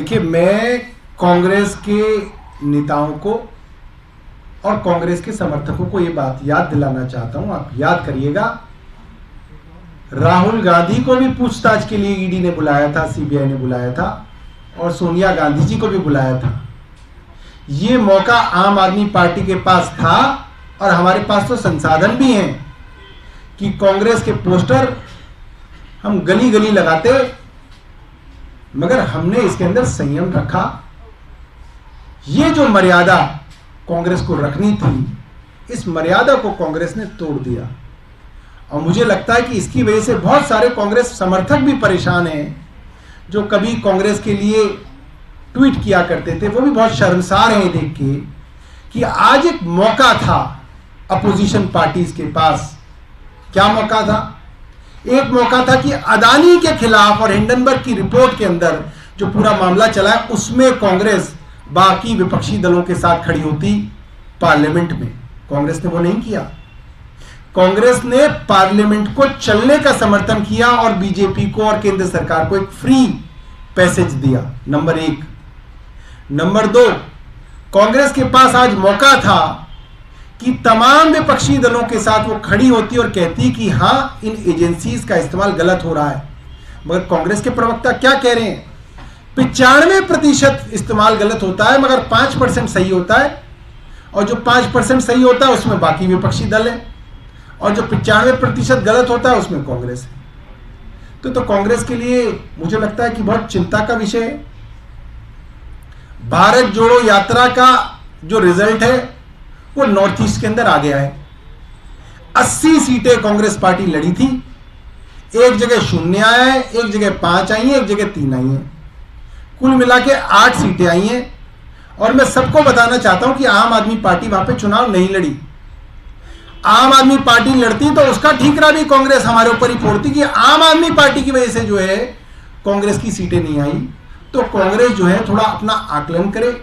देखिए, मैं कांग्रेस के नेताओं को और कांग्रेस के समर्थकों को ये बात याद दिलाना चाहता हूं। आप याद करिएगा, राहुल गांधी को भी पूछताछ के लिए ईडी ने बुलाया था, सीबीआई ने बुलाया था, और सोनिया गांधी जी को भी बुलाया था। ये मौका आम आदमी पार्टी के पास था और हमारे पास तो संसाधन भी हैं कि कांग्रेस के पोस्टर हम गली गली लगाते, मगर हमने इसके अंदर संयम रखा। ये जो मर्यादा कांग्रेस को रखनी थी, इस मर्यादा को कांग्रेस ने तोड़ दिया। और मुझे लगता है कि इसकी वजह से बहुत सारे कांग्रेस समर्थक भी परेशान हैं, जो कभी कांग्रेस के लिए ट्वीट किया करते थे। वो भी बहुत शर्मसार हैं देख के कि आज एक मौका था अपोजिशन पार्टीज के पास। क्या मौका था? एक मौका था कि अदानी के खिलाफ और हिंडनबर्ग की रिपोर्ट के अंदर जो पूरा मामला चला है, उसमें कांग्रेस बाकी विपक्षी दलों के साथ खड़ी होती पार्लियामेंट में। कांग्रेस ने वो नहीं किया। कांग्रेस ने पार्लियामेंट को चलने का समर्थन किया और बीजेपी को और केंद्र सरकार को एक फ्री पैसेज दिया। नंबर 1। नंबर 2, कांग्रेस के पास आज मौका था कि तमाम विपक्षी दलों के साथ वो खड़ी होती और कहती कि हां, इन एजेंसीज का इस्तेमाल गलत हो रहा है। मगर कांग्रेस के प्रवक्ता क्या कह रहे हैं? 95% इस्तेमाल गलत होता है, मगर 5% सही होता है, और जो 5% सही होता है उसमें बाकी विपक्षी दल है, और जो 95% गलत होता है उसमें कांग्रेस है। तो कांग्रेस के लिए मुझे लगता है कि बहुत चिंता का विषय है। भारत जोड़ो यात्रा का जो रिजल्ट है वो नॉर्थ ईस्ट के अंदर आ गया है। 80 सीटें कांग्रेस पार्टी लड़ी थी, एक जगह 0 आया है, एक जगह 5 आई है, एक जगह 3 आई है, कुल मिला के 8 सीटें आई हैं। और मैं सबको बताना चाहता हूं कि आम आदमी पार्टी वहां पे चुनाव नहीं लड़ी। आम आदमी पार्टी लड़ती तो उसका ठीकरा भी कांग्रेस हमारे ऊपर ही फोड़ती कि आम आदमी पार्टी की वजह से जो है कांग्रेस की सीटें नहीं आई। तो कांग्रेस जो है थोड़ा अपना आकलन करे।